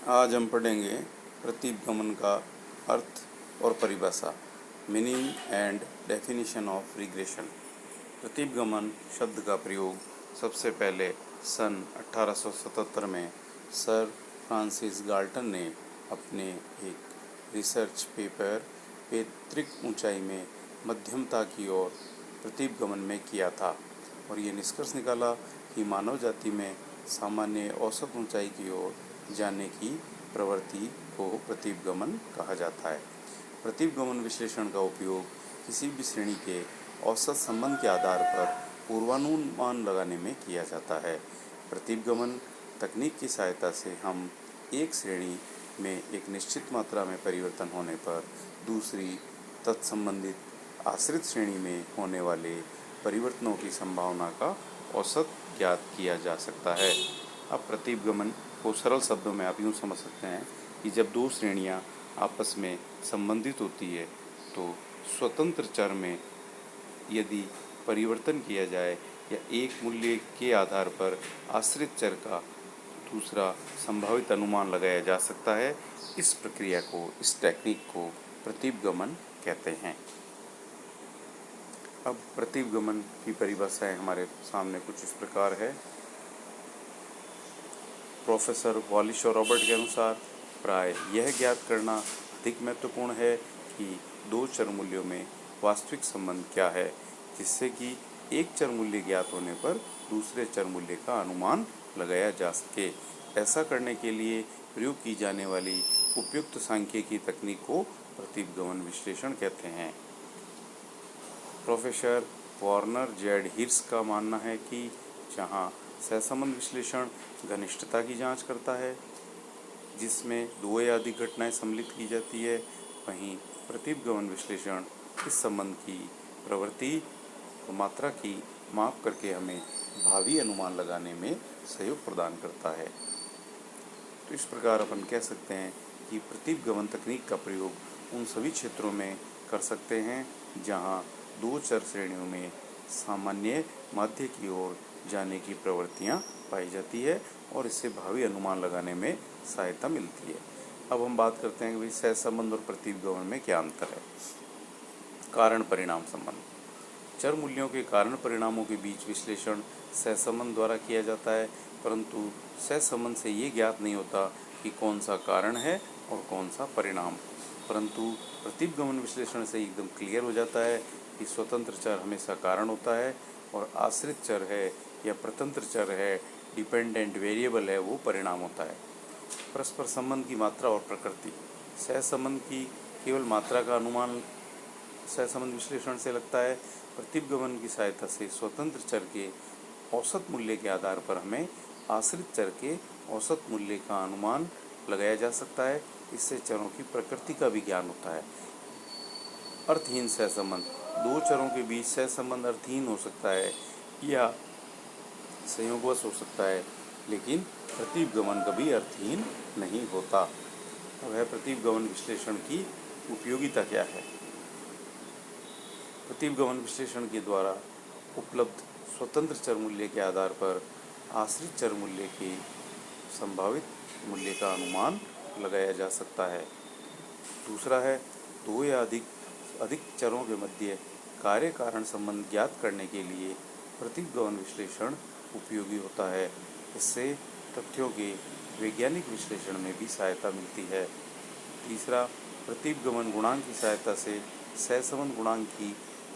आज हम पढ़ेंगे प्रतीपगमन का अर्थ और परिभाषा, meaning and definition of regression. प्रतीपगमन शब्द का प्रयोग सबसे पहले सन 1877 में सर फ्रांसिस गाल्टन ने अपने एक रिसर्च पेपर पैतृक ऊंचाई में मध्यमता की ओर प्रतीपगमन में किया था और ये निष्कर्ष निकाला कि मानव जाति में सामान्य औसत ऊंचाई की ओर जाने की प्रवृत्ति को प्रतीपगमन कहा जाता है। प्रतीपगमन विश्लेषण का उपयोग किसी भी श्रेणी के औसत संबंध के आधार पर पूर्वानुमान लगाने में किया जाता है। प्रतीपगमन तकनीक की सहायता से हम एक श्रेणी में एक निश्चित मात्रा में परिवर्तन होने पर दूसरी तत्संबंधित आश्रित श्रेणी में होने वाले परिवर्तनों की संभावना का औसत ज्ञात किया जा सकता है। अब प्रतीपगमन को सरल शब्दों में आप यूँ समझ सकते हैं कि जब दो श्रेणियाँ आपस में संबंधित होती है तो स्वतंत्र चर में यदि परिवर्तन किया जाए या एक मूल्य के आधार पर आश्रित चर का दूसरा संभावित अनुमान लगाया जा सकता है, इस प्रक्रिया को, इस टेक्निक को प्रतीपगमन कहते हैं। अब प्रतीपगमन की परिभाषाएं हमारे सामने कुछ इस प्रकार है। प्रोफेसर वॉलिश और रॉबर्ट के अनुसार प्राय यह ज्ञात करना अधिक महत्वपूर्ण है कि दो चर मूल्यों में वास्तविक संबंध क्या है, जिससे कि एक चर मूल्य ज्ञात होने पर दूसरे चर मूल्य का अनुमान लगाया जा सके। ऐसा करने के लिए प्रयोग की जाने वाली उपयुक्त सांख्यिकी तकनीक को प्रतीपगमन विश्लेषण कहते हैं। प्रोफेसर वॉर्नर जेड हिर्स का मानना है कि जहां सहसंबंध विश्लेषण घनिष्ठता की जांच करता है, जिसमें दो या अधिक घटनाएं सम्मिलित की जाती है, वहीं प्रतीपगमन विश्लेषण इस संबंध की प्रवृत्ति और मात्रा की माप करके हमें भावी अनुमान लगाने में सहयोग प्रदान करता है। तो इस प्रकार अपन कह सकते हैं कि प्रतीपगमन तकनीक का प्रयोग उन सभी क्षेत्रों में कर सकते हैं जहां दो चर श्रेणियों में सामान्य माध्य की ओर जाने की प्रवृत्तियां पाई जाती है और इससे भावी अनुमान लगाने में सहायता मिलती है। अब हम बात करते हैं कि भाई सहसंबंध और प्रतीपगमन में क्या अंतर है। कारण परिणाम संबंध। चर मूल्यों के कारण परिणामों के बीच विश्लेषण सहसंबंध द्वारा किया जाता है, परंतु सहसंबंध से ये ज्ञात नहीं होता कि कौन सा कारण है और कौन सा परिणाम। परंतु प्रतीपगमन विश्लेषण से एकदम क्लियर हो जाता है कि स्वतंत्र चर हमेशा कारण होता है और आश्रित चर है या प्रतंत्र चर है, डिपेंडेंट वेरिएबल है, वो परिणाम होता है। परस्पर संबंध की मात्रा और प्रकृति। सहसंबंध की केवल मात्रा का अनुमान सहसंबंध विश्लेषण से लगता है। प्रतीपगमन की सहायता से स्वतंत्र चर के औसत मूल्य के आधार पर हमें आश्रित चर के औसत मूल्य का अनुमान लगाया जा सकता है। इससे चरों की प्रकृति का भी ज्ञान होता है। अर्थहीन सहसंबंध। दो चरों के बीच सहसंबंध अर्थहीन हो सकता है या संयोगवश हो सकता है, लेकिन प्रतीपगमन कभी अर्थहीन नहीं होता। वह प्रतीपगमन विश्लेषण की उपयोगिता क्या है। प्रतीपगमन विश्लेषण के द्वारा उपलब्ध स्वतंत्र चर मूल्य के आधार पर आश्रित चर मूल्य के संभावित मूल्य का अनुमान लगाया जा सकता है। दूसरा है दो या अधिक चरों के मध्य कार्य कारण संबंध ज्ञात करने के लिए प्रतीपगमन विश्लेषण उपयोगी होता है। इससे तथ्यों के वैज्ञानिक विश्लेषण में भी सहायता मिलती है। तीसरा, प्रतीपगमन गुणांक की सहायता से सहसंबंध गुणांक की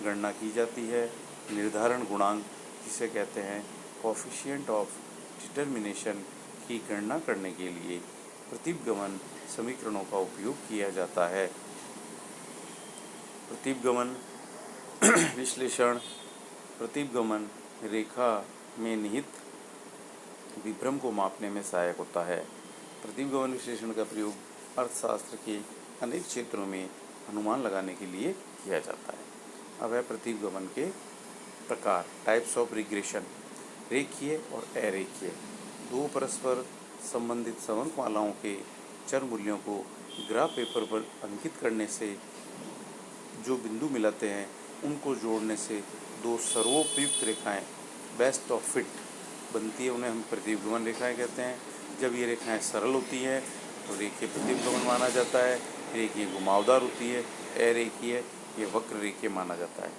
गणना की जाती है। निर्धारण गुणांक, जिसे कहते हैं कोएफिशिएंट ऑफ डिटर्मिनेशन, की गणना करने के लिए प्रतीपगमन समीकरणों का उपयोग किया जाता है। प्रतीपगमन विश्लेषण प्रतीपगमन रेखा में निहित विभ्रम को मापने में सहायक होता है। प्रतीपगमन विश्लेषण का प्रयोग अर्थशास्त्र के अनेक क्षेत्रों में अनुमान लगाने के लिए किया जाता है। अब है प्रतीपगमन के प्रकार, टाइप्स ऑफ रिग्रेशन। रेखीय और अरेखीय। दो परस्पर संबंधित संवर्तमालाओं के चर मूल्यों को ग्राफ पेपर पर अंकित करने से जो बिंदु मिलाते हैं, उनको जोड़ने से दो सर्वोपयुक्त रेखाएं, बेस्ट ऑफ फिट बनती है, उन्हें हम प्रतीपगमन रेखाएं कहते हैं। जब ये रेखाएं सरल होती हैं तो रेखीय प्रतिपगमन माना जाता है। रेखीय घुमावदार होती है, अरेखीय ये वक्र रेखीय माना जाता है।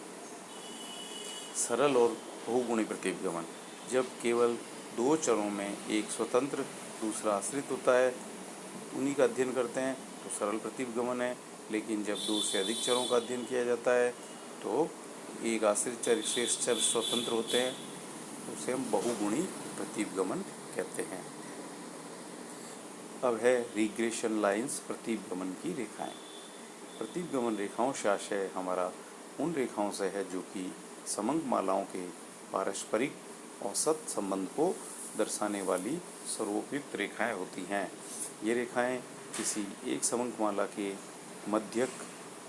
सरल और बहुगुणी प्रतिपगमन, जब केवल दो चरों में एक स्वतंत्र दूसरा आश्रित होता है, उन्हीं का अध्ययन करते हैं तो सरल प्रतिपगमन है। लेकिन जब दो से अधिक चरों का अध्ययन किया जाता है तो एक आश्रित चर शेष चर स्वतंत्र होते हैं, तो उसे हम बहुगुणी प्रतिपगमन कहते हैं। अब है रिग्रेशन लाइंस, प्रतिपगमन की रेखाएं। प्रतिपगमन रेखाओं से आशय हमारा उन रेखाओं से है जो कि समंक मालाओं के पारस्परिक औसत संबंध को दर्शाने वाली सर्वोपयुक्त रेखाएं होती हैं। ये रेखाएं किसी एक समंक माला के मध्यक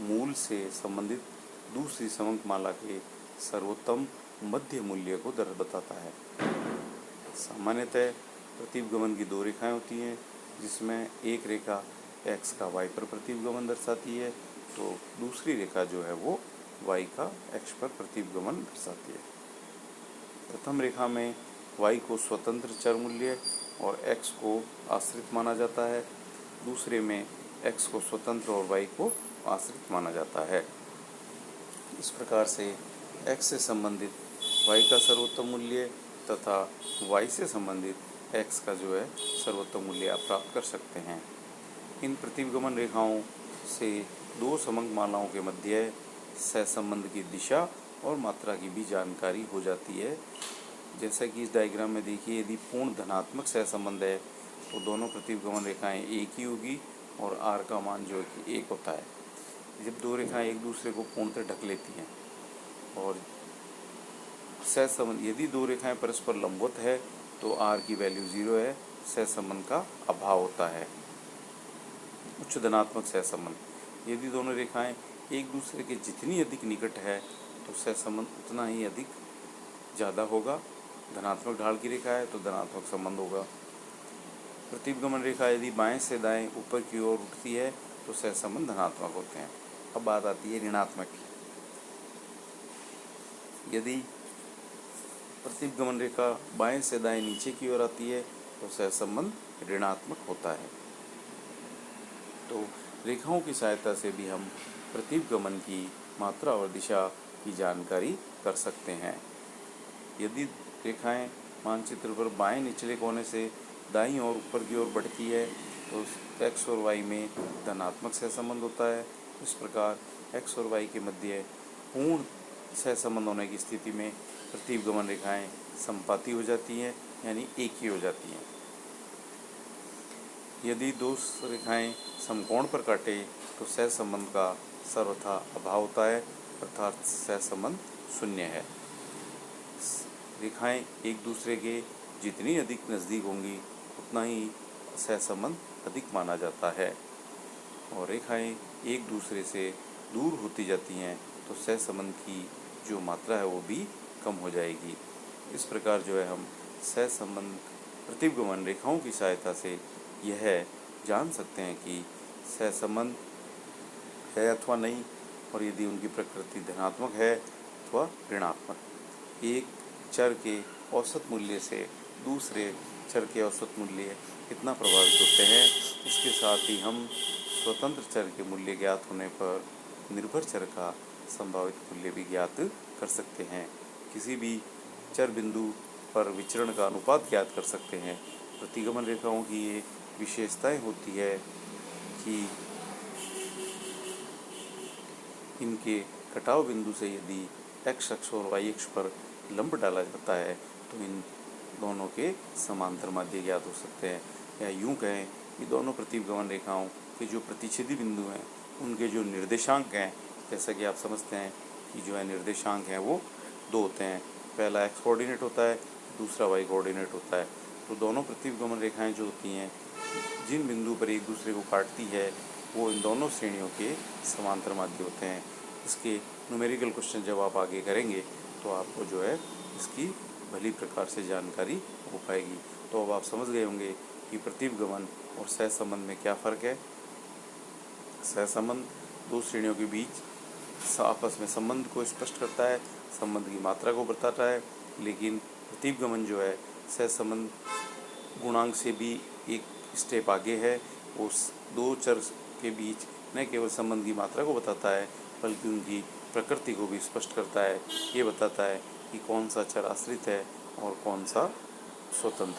मूल से संबंधित दूसरी समंक माला के सर्वोत्तम मध्य मूल्य को दर बताता है। सामान्यतः प्रतिपगमन की दो रेखाएं होती हैं, जिसमें एक रेखा x का y पर प्रतिपगमन दर्शाती है, तो दूसरी रेखा जो है वो y का x पर प्रतिपगमन दर्शाती है। प्रथम रेखा में y को स्वतंत्र चर मूल्य और x को आश्रित माना जाता है। दूसरे में x को स्वतंत्र और y को आश्रित माना जाता है। इस प्रकार से x से संबंधित y का सर्वोत्तम मूल्य तथा y से संबंधित x का जो है सर्वोत्तम मूल्य आप प्राप्त कर सकते हैं। इन प्रतिपगमन रेखाओं से दो समंक मालाओं के मध्य सहसंबंध की दिशा और मात्रा की भी जानकारी हो जाती है। जैसा कि इस डायग्राम में देखिए, यदि पूर्ण धनात्मक सहसंबंध है तो दोनों प्रतिपगमन रेखाएं एक ही होगी और r का मान जो है कि 1 होता है। जब दो रेखाएं एक दूसरे को पूर्णतः ढक लेती हैं और सहसंबंध, यदि दो रेखाएं परस्पर लंबवत है तो r की वैल्यू 0 है, सहसंबंध का अभाव होता है। उच्च धनात्मक सहसंबंध, यदि दोनों रेखाएं एक दूसरे के जितनी अधिक निकट है तो सहसंबंध उतना ही अधिक ज़्यादा होगा। धनात्मक ढाल की रेखा है तो धनात्मक संबंध होगा। प्रतिपगमन रेखा यदि बाएं से दाएं ऊपर की ओर उठती है तो सहसंबंध धनात्मक होते हैं। अब बात आती है ऋणात्मक की। यदि प्रतिपगमन रेखा बाएं से दाएं नीचे की ओर आती है तो सहसंबंध ऋणात्मक होता है। तो रेखाओं की सहायता से भी हम प्रतिपगमन की मात्रा और दिशा की जानकारी कर सकते हैं। यदि रेखाएं मानचित्र पर बाएं निचले कोने से दाईं ओर ऊपर की ओर बढ़ती है तो x और y में धनात्मक सहसंबंध होता है। इस प्रकार x और y के मध्य पूर्ण सहसंबंध होने की स्थिति में प्रतिपगमन रेखाएं संपाती हो जाती हैं, यानी एक ही हो जाती हैं। यदि दो रेखाएं समकोण पर काटे तो सहसंबंध का सर्वथा अभाव होता है, अर्थात सहसंबंध शून्य है। रेखाएं एक दूसरे के जितनी अधिक नज़दीक होंगी उतना ही सहसंबंध अधिक माना जाता है, और रेखाएं एक दूसरे से दूर होती जाती हैं तो सहसंबंध की जो मात्रा है वो भी कम हो जाएगी। इस प्रकार जो है हम सहसंबंध प्रतिपगमन रेखाओं की सहायता से यह जान सकते हैं कि सहसंबंध है अथवा नहीं, और यदि उनकी प्रकृति धनात्मक है अथवा ऋणात्मक। एक चर के औसत मूल्य से दूसरे चर के औसत मूल्य कितना प्रभावित होते हैं, इसके साथ ही हम स्वतंत्र चर के मूल्य ज्ञात होने पर निर्भर चर का संभावित मूल्य भी ज्ञात कर सकते हैं। किसी भी चर बिंदु पर विचरण का अनुपात ज्ञात कर सकते हैं। प्रतिगमन रेखाओं की ये विशेषताएं होती है कि इनके कटाव बिंदु से यदि x अक्ष और y अक्ष पर लंब डाला जाता है तो इन दोनों के समांतर माध्य ज्ञात हो सकते हैं। या यूं कहें कि दोनों प्रतिपगमन रेखाओं के जो प्रतिच्छेदी बिंदु हैं उनके जो निर्देशांक हैं, जैसा कि आप समझते हैं कि जो है निर्देशांक हैं वो दो होते हैं। पहला x कोऑर्डिनेट होता है, दूसरा y कोऑर्डिनेट होता है। तो दोनों प्रतिपगमन रेखाएं जो होती हैं जिन बिंदु पर एक दूसरे को काटती है वो इन दोनों श्रेणियों के समांतर माध्य होते हैं। इसके न्यूमेरिकल क्वेश्चन जब आप आगे करेंगे तो आपको जो है इसकी भली प्रकार से जानकारी हो पाएगी। तो अब आप समझ गए होंगे कि प्रतिपगमन और सहसंबंध में क्या फ़र्क है। सहसंबंध दो श्रेणियों के बीच आपस में संबंध को स्पष्ट करता है, संबंध की मात्रा को बताता है, लेकिन प्रतिपगमन जो है सहसंबंध गुणांक से भी एक स्टेप आगे है। उस दो चर के बीच न केवल संबंध की मात्रा को बताता है बल्कि उनकी प्रकृति को भी स्पष्ट करता है। ये बताता है कि कौन सा चर आश्रित है और कौन सा स्वतंत्र।